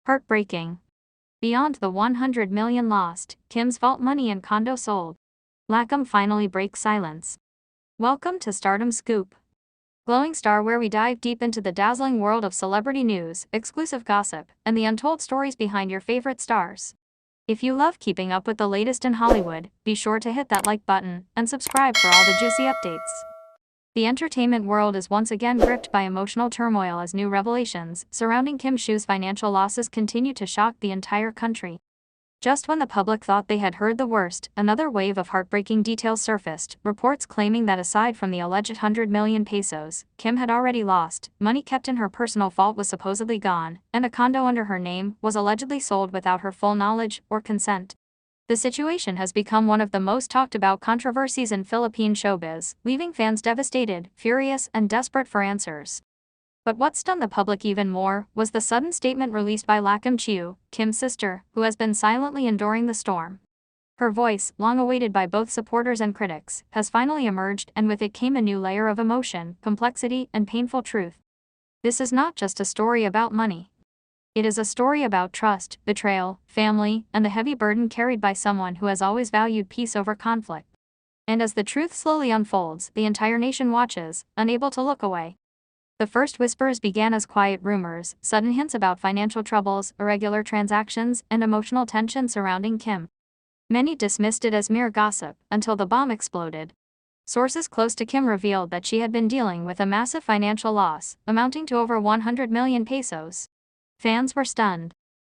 Heartbreaking. Beyond the 100 million lost, Kim's vault money and condo sold. Lakam finally breaks silence. Welcome to Stardom Scoop. Glowing Star, where we dive deep into the dazzling world of celebrity news, exclusive gossip, and the untold stories behind your favorite stars. If you love keeping up with the latest in Hollywood, be sure to hit that like button and subscribe for all the juicy updates. The entertainment world is once again gripped by emotional turmoil as new revelations surrounding Kim Chiu's financial losses continue to shock the entire country. Just when the public thought they had heard the worst, another wave of heartbreaking details surfaced, reports claiming that aside from the alleged 100 million pesos Kim had already lost, money kept in her personal vault was supposedly gone, and a condo under her name was allegedly sold without her full knowledge or consent. The situation has become one of the most talked about controversies in Philippine showbiz, leaving fans devastated, furious, and desperate for answers. But what stunned the public even more was the sudden statement released by Kim Chiu, Kim's sister, who has been silently enduring the storm. Her voice, long awaited by both supporters and critics, has finally emerged, and with it came a new layer of emotion, complexity, and painful truth. This is not just a story about money. It is a story about trust, betrayal, family, and the heavy burden carried by someone who has always valued peace over conflict. And as the truth slowly unfolds, the entire nation watches, unable to look away. The first whispers began as quiet rumors, sudden hints about financial troubles, irregular transactions, and emotional tension surrounding Kim. Many dismissed it as mere gossip, until the bomb exploded. Sources close to Kim revealed that she had been dealing with a massive financial loss, amounting to over 100 million pesos. Fans were stunned.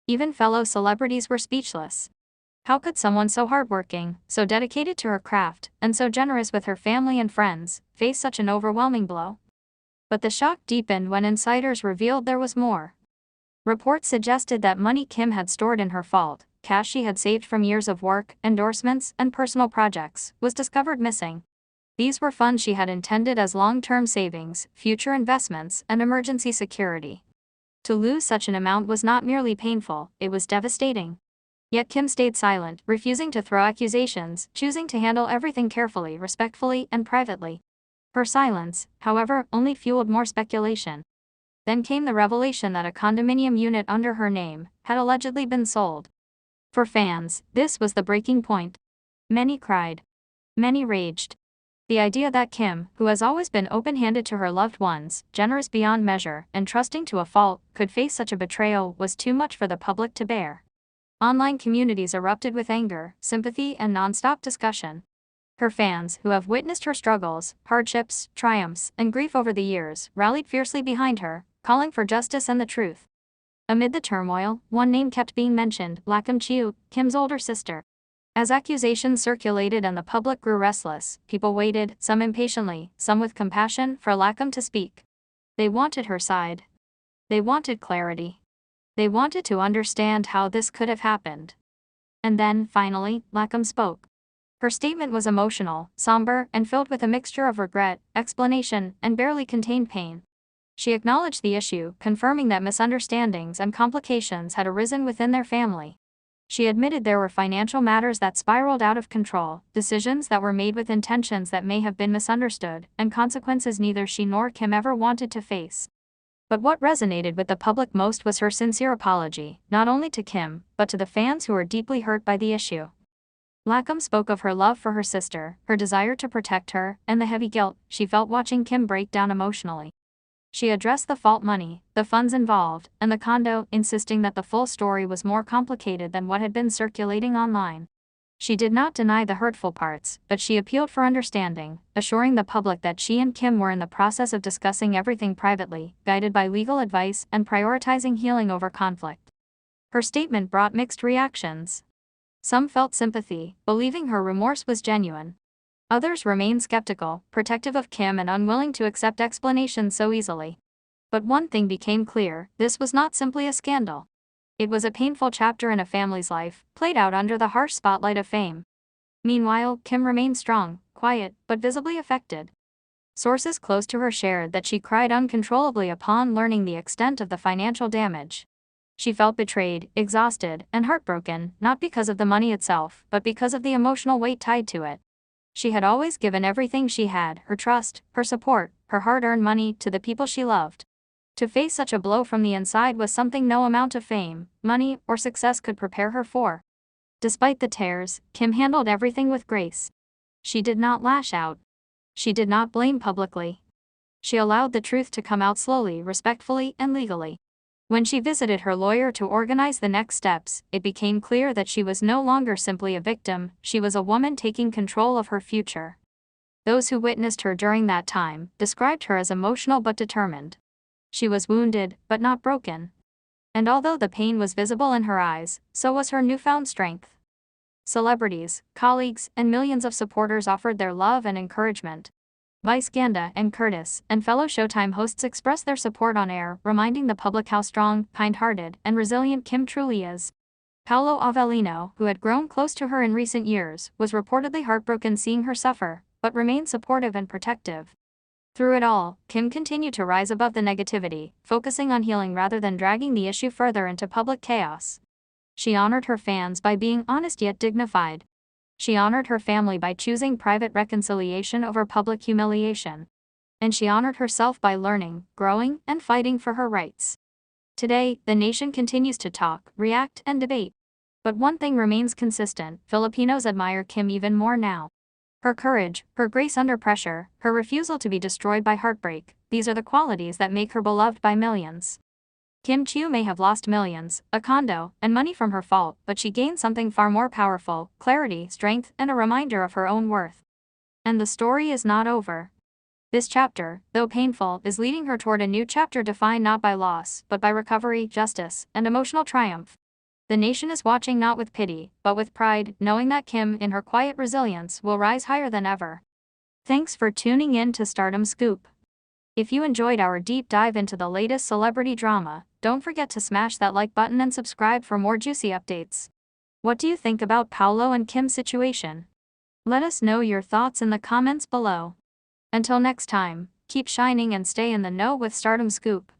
Even fellow celebrities were speechless. How could someone so hardworking, so dedicated to her craft, and so generous with her family and friends, face such an overwhelming blow? But the shock deepened when insiders revealed there was more. Reports suggested that money Kim had stored in her vault, cash she had saved from years of work, endorsements, and personal projects, was discovered missing. These were funds she had intended as long-term savings, future investments, and emergency security. To lose such an amount was not merely painful, it was devastating. Yet Kim stayed silent, refusing to throw accusations, choosing to handle everything carefully, respectfully, and privately. Her silence, however, only fueled more speculation. Then came the revelation that a condominium unit under her name had allegedly been sold. For fans, this was the breaking point. Many cried. Many raged. The idea that Kim, who has always been open-handed to her loved ones, generous beyond measure, and trusting to a fault, could face such a betrayal was too much for the public to bear. Online communities erupted with anger, sympathy, and non-stop discussion. Her fans, who have witnessed her struggles, hardships, triumphs, and grief over the years, rallied fiercely behind her, calling for justice and the truth. Amid the turmoil, one name kept being mentioned: Kim Chiu, Kim's older sister. As accusations circulated and the public grew restless, people waited, some impatiently, some with compassion, for Lakam to speak. They wanted her side. They wanted clarity. They wanted to understand how this could have happened. And then, finally, Lakam spoke. Her statement was emotional, somber, and filled with a mixture of regret, explanation, and barely contained pain. She acknowledged the issue, confirming that misunderstandings and complications had arisen within their family. She admitted there were financial matters that spiraled out of control, decisions that were made with intentions that may have been misunderstood, and consequences neither she nor Kim ever wanted to face. But what resonated with the public most was her sincere apology, not only to Kim, but to the fans who were deeply hurt by the issue. Lakam spoke of her love for her sister, her desire to protect her, and the heavy guilt she felt watching Kim break down emotionally. She addressed the vault money, the funds involved, and the condo, insisting that the full story was more complicated than what had been circulating online. She did not deny the hurtful parts, but she appealed for understanding, assuring the public that she and Kim were in the process of discussing everything privately, guided by legal advice, and prioritizing healing over conflict. Her statement brought mixed reactions. Some felt sympathy, believing her remorse was genuine. Others remained skeptical, protective of Kim and unwilling to accept explanations so easily. But one thing became clear: this was not simply a scandal. It was a painful chapter in a family's life, played out under the harsh spotlight of fame. Meanwhile, Kim remained strong, quiet, but visibly affected. Sources close to her shared that she cried uncontrollably upon learning the extent of the financial damage. She felt betrayed, exhausted, and heartbroken, not because of the money itself, but because of the emotional weight tied to it. She had always given everything she had, her trust, her support, her hard-earned money, to the people she loved. To face such a blow from the inside was something no amount of fame, money, or success could prepare her for. Despite the tears, Kim handled everything with grace. She did not lash out. She did not blame publicly. She allowed the truth to come out slowly, respectfully, and legally. When she visited her lawyer to organize the next steps, it became clear that she was no longer simply a victim, she was a woman taking control of her future. Those who witnessed her during that time described her as emotional but determined. She was wounded, but not broken. And although the pain was visible in her eyes, so was her newfound strength. Celebrities, colleagues, and millions of supporters offered their love and encouragement. Vice Ganda and Curtis and fellow Showtime hosts expressed their support on air, reminding the public how strong, kind-hearted, and resilient Kim truly is. Paolo Avellino, who had grown close to her in recent years, was reportedly heartbroken seeing her suffer, but remained supportive and protective. Through it all, Kim continued to rise above the negativity, focusing on healing rather than dragging the issue further into public chaos. She honored her fans by being honest yet dignified. She honored her family by choosing private reconciliation over public humiliation. And she honored herself by learning, growing, and fighting for her rights. Today, the nation continues to talk, react, and debate. But one thing remains consistent: Filipinos admire Kim even more now. Her courage, her grace under pressure, her refusal to be destroyed by heartbreak, these are the qualities that make her beloved by millions. Kim Chiu may have lost millions, a condo, and money from her fault, but she gained something far more powerful: clarity, strength, and a reminder of her own worth. And the story is not over. This chapter, though painful, is leading her toward a new chapter defined not by loss, but by recovery, justice, and emotional triumph. The nation is watching not with pity, but with pride, knowing that Kim, in her quiet resilience, will rise higher than ever. Thanks for tuning in to Stardom Scoop. If you enjoyed our deep dive into the latest celebrity drama, don't forget to smash that like button and subscribe for more juicy updates. What do you think about Paolo and Kim's situation? Let us know your thoughts in the comments below. Until next time, keep shining and stay in the know with Stardom Scoop.